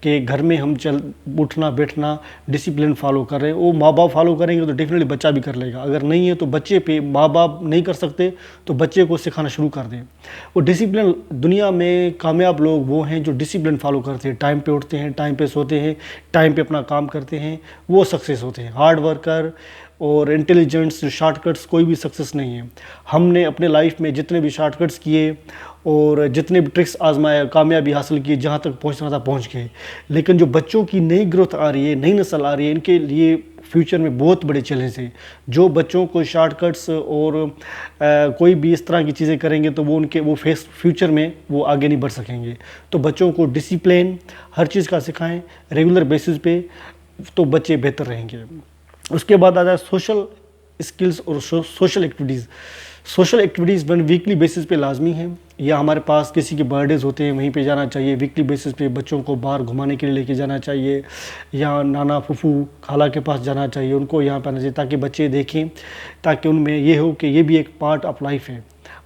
کہ گھر میں ہم اٹھنا بیٹھنا ڈسپلن فالو کر رہے ہیں، وہ ماں باپ فالو کریں گے تو ڈیفینیٹلی بچہ بھی کر لے گا. اگر نہیں ہے تو بچے پہ ماں باپ نہیں کر سکتے تو بچے کو سکھانا شروع کر دیں. وہ ڈسپلن، دنیا میں کامیاب لوگ وہ ہیں جو ڈسپلن فالو کرتے ہیں، ٹائم پہ اٹھتے ہیں، ٹائم پہ سوتے ہیں، ٹائم پہ اپنا کام کرتے ہیں، وہ سکسیس ہوتے ہیں. ہارڈ ورکر اور انٹیلیجنٹس، شارٹ کٹس، کوئی بھی سکسیس نہیں ہے. ہم نے اپنے لائف میں جتنے بھی شارٹ کٹس کیے اور جتنے بھی ٹرکس آزمائے، کامیابی حاصل کی، جہاں تک پہنچنا تھا پہنچ گئے. لیکن جو بچوں کی نئی گروتھ آ رہی ہے، نئی نسل آ رہی ہے، ان کے لیے فیوچر میں بہت بڑے چیلنج ہیں. جو بچوں کو شارٹ کٹس اور کوئی بھی اس طرح کی چیزیں کریں گے تو وہ فیوچر میں وہ آگے نہیں بڑھ سکیں گے. تو بچوں کو ڈسپلن ہر چیز کا سکھائیں ریگولر بیسس پہ، تو بچے بہتر رہیں گے. اس کے بعد آتا ہے سوشل اسکلز اور social activities. Social activities weekly basis پہ لازمی ہیں. یا ہمارے پاس کسی کے برتھ ڈیز ہوتے ہیں، وہیں پہ جانا چاہیے. ویکلی بیسس پہ بچوں کو باہر گھمانے کے لیے لے کے جانا چاہیے، یا نانا پھوپھو خالہ کے پاس جانا چاہیے، ان کو یہاں پہ آنا چاہیے تاکہ بچے دیکھیں، تاکہ ان میں یہ ہو کہ یہ بھی ایک پارٹ آف لائف ہے.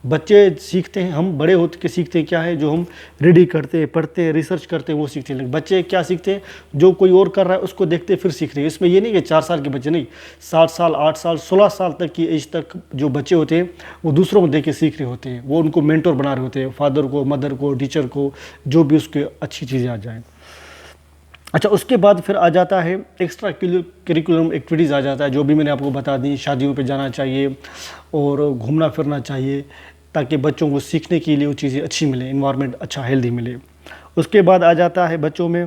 بچے سیکھتے ہیں، ہم بڑے ہوتے کے سیکھتے ہیں کیا ہے، جو ہم ریڈی کرتے ہیں، پڑھتے ہیں، ریسرچ کرتے ہیں، وہ سیکھتے ہیں. لیکن بچے کیا سیکھتے ہیں، جو کوئی اور کر رہا ہے اس کو دیکھتے پھر سیکھ رہے ہیں. اس میں یہ نہیں کہ 4 سال کے بچے نہیں، 7 سال 8 سال 16 سال تک کی ایج تک جو بچے ہوتے ہیں وہ دوسروں کو دیکھ کے سیکھ رہے ہوتے ہیں. وہ ان کو مینٹور بنا رہے ہوتے ہیں، فادر کو، مدر کو، ٹیچر کو، جو بھی اس کے اچھی چیزیں آ جائیں. اچھا، اس کے بعد پھر آ جاتا ہے ایکسٹرا کریکولم ایکٹیویٹیز آ جاتا ہے، جو بھی میں نے آپ کو بتا دی. شادیوں پہ جانا چاہیے اور گھومنا پھرنا چاہیے تاکہ بچوں کو سیکھنے کے لیے وہ چیزیں اچھی ملیں، انوائرمنٹ اچھا ہیلدی ملے. اس کے بعد آ جاتا ہے بچوں میں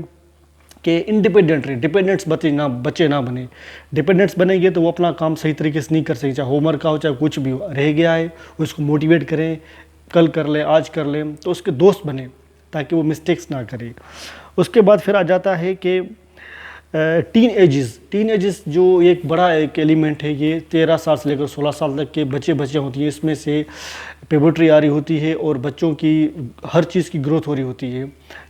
کہ انڈیپینڈنٹ رہیں، ڈیپینڈنٹس بچے نہ بنیں. ڈیپینڈنٹس بنیں گے تو وہ اپنا کام صحیح طریقے سے نہیں کر سکتے، چاہے ہوم ورک کا ہو چاہے کچھ بھی ہو. رہ گیا ہے اس کو موٹیویٹ کریں، کل کر لیں، آج کر لیں، تو اس کے دوست بنیں تاکہ وہ مسٹیکس نہ کرے. اس کے بعد پھر آ جاتا ہے کہ ٹین ایجز جو ایک بڑا ایک ایلیمنٹ ہے. یہ 13 سال سے لے کر 16 سال تک کے بچے ہوتی ہیں. اس میں سے پیوبرٹی آ رہی ہوتی ہے اور بچوں کی ہر چیز کی گروتھ ہو رہی ہوتی ہے،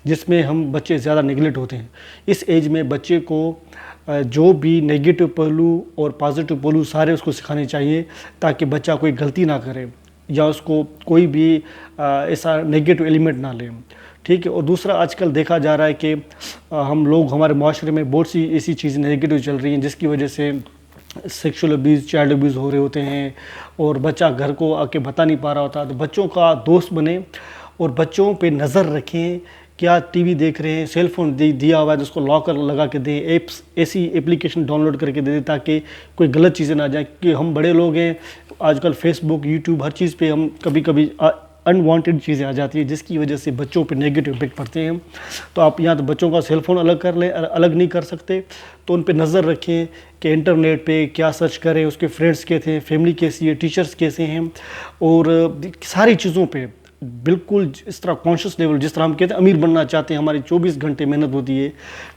جس میں ہم بچے زیادہ نیگلیکٹ ہوتے ہیں. اس ایج میں بچے کو جو بھی نیگیٹو پہلو اور پازیٹیو پہلو سارے اس کو سکھانے چاہیے تاکہ بچہ کوئی غلطی نہ کرے یا اس کو کوئی بھی ایسا نیگیٹو ایلیمنٹ نہ لے. ٹھیک ہے. اور دوسرا، آج کل دیکھا جا رہا ہے کہ ہم لوگ، ہمارے معاشرے میں بہت سی ایسی چیزیں نیگیٹو چل رہی ہیں جس کی وجہ سے سیکشول ابیوز، چائلڈ ابیوز ہو رہے ہوتے ہیں اور بچہ گھر کو آ کے بتا نہیں پا رہا ہوتا. تو بچوں کا دوست بنیں اور بچوں پہ نظر رکھیں، کیا ٹی وی دیکھ رہے ہیں، سیل فون دیا ہوا ہے تو اس کو لاکر لگا کے دیں، ایسی اپلیکیشن ڈاؤن لوڈ کر کے دے دیں تاکہ کوئی غلط چیزیں نہ جائیں. کہ ہم بڑے لوگ ہیں، آج کل فیس بک، یوٹیوب، ہر چیز پہ ہم کبھی انوانٹیڈ چیزیں آ جاتی ہیں جس کی وجہ سے بچوں پہ نیگیٹو امپیکٹ پڑتے ہیں. تو آپ یہاں تو بچوں کا سیل فون الگ کر لیں، الگ نہیں کر سکتے تو ان پہ نظر رکھیں کہ انٹرنیٹ پہ کیا سرچ کریں، اس کے فرینڈس کیسے ہیں، فیملی کیسی ہے، ٹیچرز کیسے ہیں، اور ساری چیزوں پہ بالکل اس طرح کانشیس لیول. جس طرح ہم کہتے ہیں امیر بننا چاہتے ہیں، ہماری 24 گھنٹے محنت ہوتی ہے.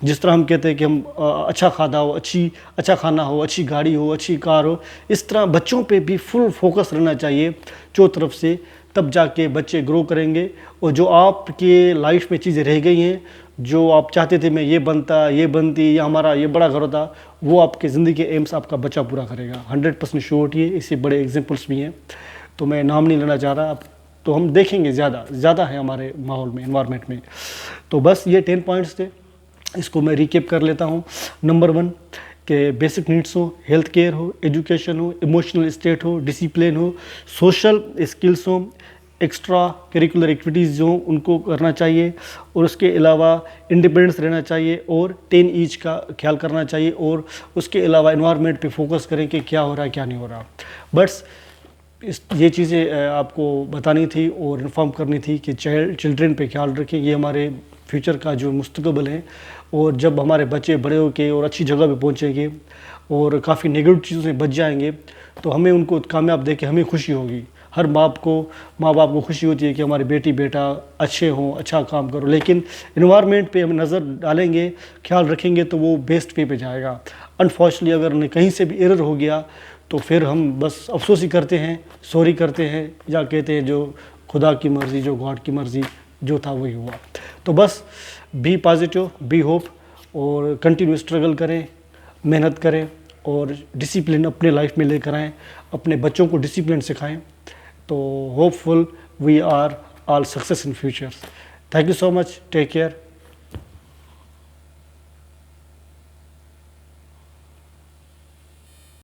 جس طرح ہم کہتے ہیں کہ ہم اچھا کھانا ہو، اچھا کھانا ہو، اچھی گاڑی ہو، اچھی کار ہو، اس طرح بچوں پہ بھی فل فوکس رہنا چاہیے چو طرف سے. تب جا کے بچے گرو کریں گے. اور جو آپ کے لائف میں چیزیں رہ گئی ہیں، جو آپ چاہتے تھے میں یہ بنتا، یہ بنتی، یا ہمارا یہ بڑا گھر ہوتا، وہ آپ کے زندگی کے ایمس آپ کا بچہ پورا کرے گا. 100% شیورٹی ہے. اس سے بڑے ایگزامپلس بھی ہیں تو میں نام نہیں لینا چاہ رہا. تو ہم دیکھیں گے زیادہ ہے ہمارے ماحول میں، انوائرمنٹ میں. تو بس یہ 10 پوائنٹس تھے. اس کو میں ریکیپ کر لیتا ہوں. نمبر 1 کہ بیسک نیڈس ہو، ہیلتھ کیئر ہو، ایجوکیشن ہو، ایموشنل اسٹیٹ ہو، ڈسپلن ہو، سوشل اسکلس ہوں، ایکسٹرا کریکولر ایکٹیویٹیز جو ان کو کرنا چاہیے، اور اس کے علاوہ انڈیپینڈنس رہنا چاہیے، اور 10 ایج کا خیال کرنا چاہیے، اور اس کے علاوہ انوائرمنٹ پہ فوکس کریں کہ کیا ہو رہا ہے کیا نہیں ہو رہا. بس یہ چیزیں آپ کو بتانی تھی اور انفارم کرنی تھی کہ چلڈرن پہ خیال رکھیں. یہ ہمارے فیوچر کا جو مستقبل ہے، اور جب ہمارے بچے بڑے ہو کے اور اچھی جگہ پہ پہنچیں گے اور کافی نیگیٹو چیزوں سے بچ جائیں گے تو ہمیں ان کو کامیاب دیکھ کے ہمیں خوشی ہوگی. ہر ماں باپ کو خوشی ہوتی ہے کہ ہمارے بیٹی بیٹا اچھے ہوں، اچھا کام کرو. لیکن انوائرمنٹ پہ ہم نظر ڈالیں گے، خیال رکھیں گے تو وہ بیسٹ وے پہ جائے گا. انفارچونیٹلی اگر کہیں سے بھی ایرر ہو گیا تو پھر ہم بس افسوس ہی کرتے ہیں، سوری کرتے ہیں، یا کہتے ہیں جو خدا کی مرضی، جو گاڈ کی مرضی جو تھا وہی ہوا. تو بس بی پازیٹیو، بی ہوپ، اور کنٹینیو اسٹرگل کریں، محنت کریں، اور ڈسپلن اپنے لائف میں لے کر آئیں، اپنے بچوں کو ڈسپلن سکھائیں. تو hopeful we are all success in future. Thank you so much. Take care.